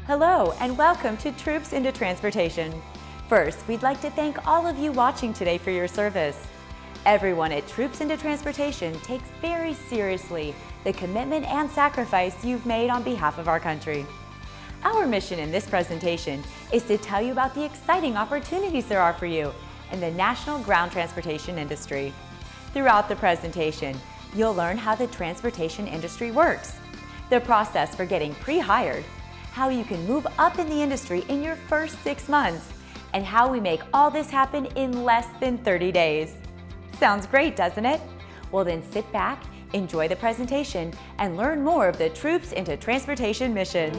Hello and welcome to Troops into Transportation. First, we'd like to thank all of you watching today for your service. Everyone at Troops into Transportation takes very seriously the commitment and sacrifice you've made on behalf of our country. Our mission in this presentation is to tell you about the exciting opportunities there are for you in the national ground transportation industry. Throughout the presentation, you'll learn how the transportation industry works, the process for getting pre-hired, how you can move up in the industry in your first 6 months, and how we make all this happen in less than 30 days. Sounds great, doesn't it? Well then sit back, enjoy the presentation, and learn more of the Troops into Transportation mission.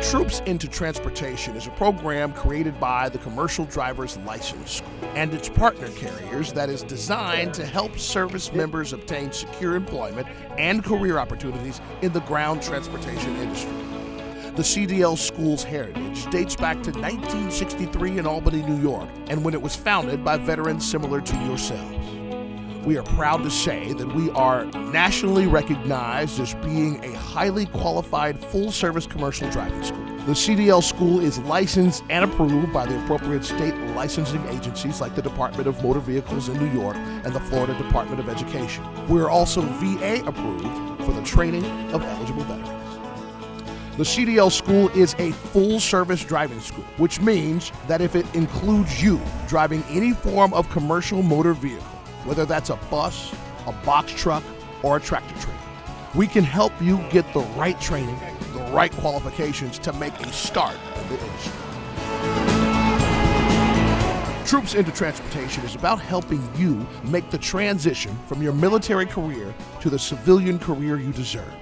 Troops into Transportation is a program created by the Commercial Driver's License School and its partner carriers that is designed to help service members obtain secure employment and career opportunities in the ground transportation industry. The CDL school's heritage dates back to 1963 in Albany, New York, and when it was founded by veterans similar to yourselves. We are proud to say that we are nationally recognized as being a highly qualified full-service commercial driving school. The CDL school is licensed and approved by the appropriate state licensing agencies like the Department of Motor Vehicles in New York and the Florida Department of Education. We are also VA approved for the training of eligible veterans. The CDL school is a full-service driving school, which means that if it includes you driving any form of commercial motor vehicle, whether that's a bus, a box truck, or a tractor trailer, we can help you get the right training, the right qualifications to make a start in the industry. Troops into Transportation is about helping you make the transition from your military career to the civilian career you deserve.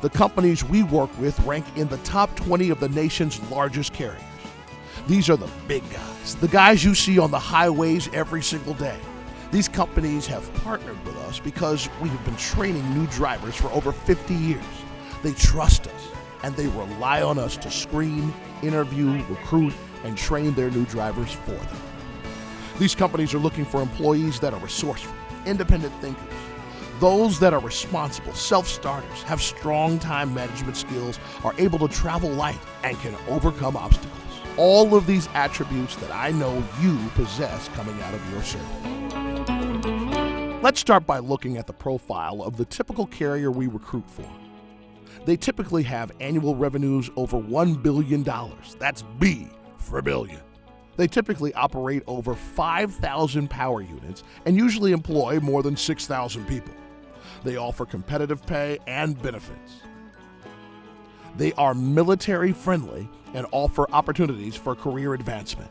The companies we work with rank in the top 20 of the nation's largest carriers. These are the big guys, the guys you see on the highways every single day. These companies have partnered with us because we have been training new drivers for over 50 years. They trust us, and they rely on us to screen, interview, recruit, and train their new drivers for them. These companies are looking for employees that are resourceful, independent thinkers, those that are responsible, self-starters, have strong time management skills, are able to travel light, and can overcome obstacles. All of these attributes that I know you possess coming out of your service. Let's start by looking at the profile of the typical carrier we recruit for. They typically have annual revenues over $1 billion. That's B for billion. They typically operate over 5,000 power units and usually employ more than 6,000 people. They offer competitive pay and benefits. They are military friendly and offer opportunities for career advancement.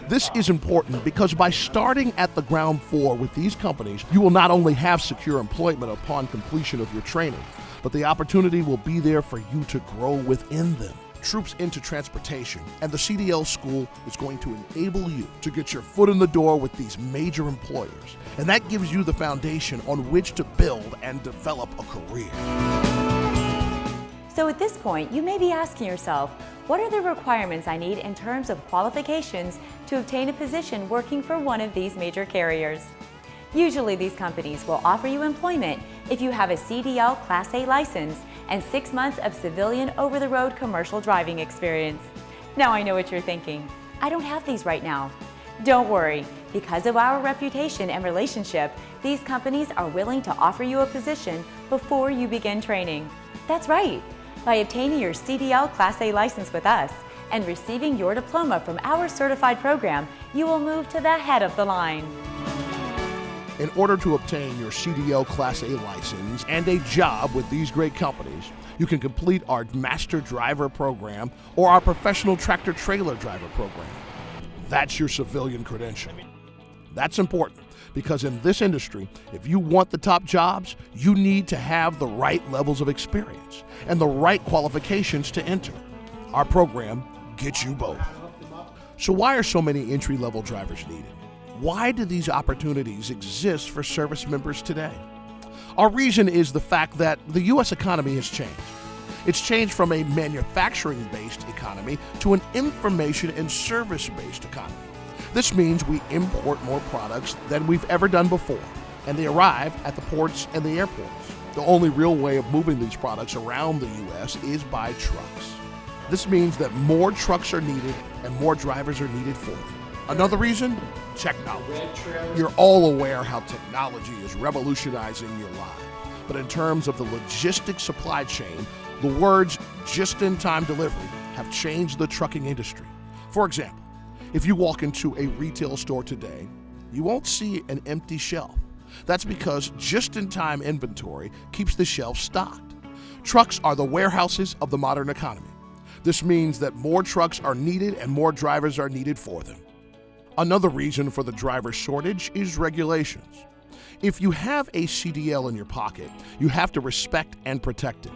This is important because by starting at the ground floor with these companies, you will not only have secure employment upon completion of your training, but the opportunity will be there for you to grow within them. Troops into Transportation and the CDL school is going to enable you to get your foot in the door with these major employers, and that gives you the foundation on which to build and develop a career. So at this point, you may be asking yourself, what are the requirements I need in terms of qualifications to obtain a position working for one of these major carriers? Usually these companies will offer you employment if you have a CDL Class A license and 6 months of civilian over-the-road commercial driving experience. Now I know what you're thinking. I don't have these right now. Don't worry, because of our reputation and relationship, these companies are willing to offer you a position before you begin training. That's right. By obtaining your CDL Class A license with us and receiving your diploma from our certified program, you will move to the head of the line. In order to obtain your CDL Class A license and a job with these great companies, you can complete our Master Driver program or our Professional Tractor Trailer Driver program. That's your civilian credential. That's important because in this industry, if you want the top jobs, you need to have the right levels of experience and the right qualifications to enter. Our program gets you both. So why are so many entry-level drivers needed? Why do these opportunities exist for service members today? Our reason is the fact that the U.S. economy has changed. It's changed from a manufacturing-based economy to an information and service-based economy. This means we import more products than we've ever done before, and they arrive at the ports and the airports. The only real way of moving these products around the U.S. is by trucks. This means that more trucks are needed and more drivers are needed for them. Another reason? Technology. You're all aware how technology is revolutionizing your life. But in terms of the logistics supply chain, the words just-in-time delivery have changed the trucking industry. For example, if you walk into a retail store today, you won't see an empty shelf. That's because just-in-time inventory keeps the shelves stocked. Trucks are the warehouses of the modern economy. This means that more trucks are needed and more drivers are needed for them. Another reason for the driver shortage is regulations. If you have a CDL in your pocket, you have to respect and protect it.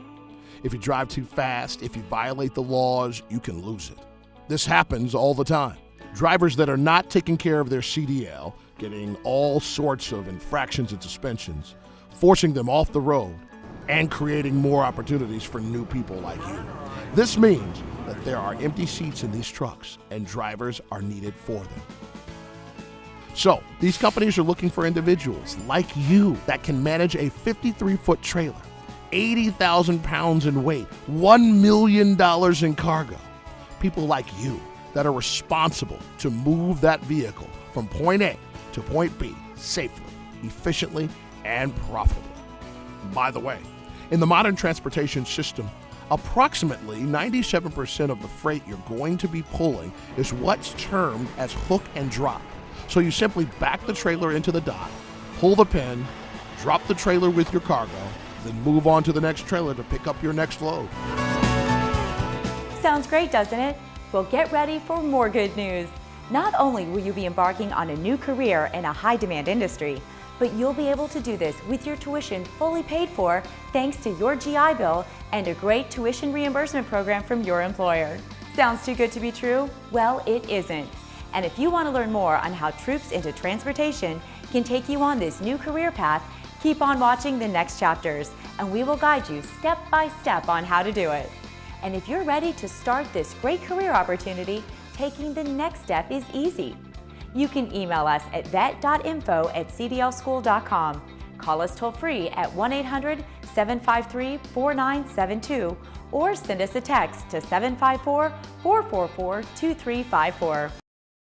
If you drive too fast, if you violate the laws, you can lose it. This happens all the time. Drivers that are not taking care of their CDL, getting all sorts of infractions and suspensions, forcing them off the road, and creating more opportunities for new people like you. This means that there are empty seats in these trucks and drivers are needed for them. So, these companies are looking for individuals like you that can manage a 53-foot trailer, 80,000 pounds in weight, $1 million in cargo. People like you that are responsible to move that vehicle from point A to point B safely, efficiently, and profitably. By the way, in the modern transportation system, approximately 97% of the freight you're going to be pulling is what's termed as hook and drop. So you simply back the trailer into the dock, pull the pin, drop the trailer with your cargo, then move on to the next trailer to pick up your next load. Sounds great, doesn't it? Well, get ready for more good news. Not only will you be embarking on a new career in a high-demand industry, but you'll be able to do this with your tuition fully paid for thanks to your GI Bill and a great tuition reimbursement program from your employer. Sounds too good to be true? Well, it isn't. And if you want to learn more on how Troops into Transportation can take you on this new career path, keep on watching the next chapters, and we will guide you step by step on how to do it. And if you're ready to start this great career opportunity, taking the next step is easy. You can email us at vet.info@cdlschool.com, call us toll-free at 1-800-753-4972, or send us a text to 754-444-2354.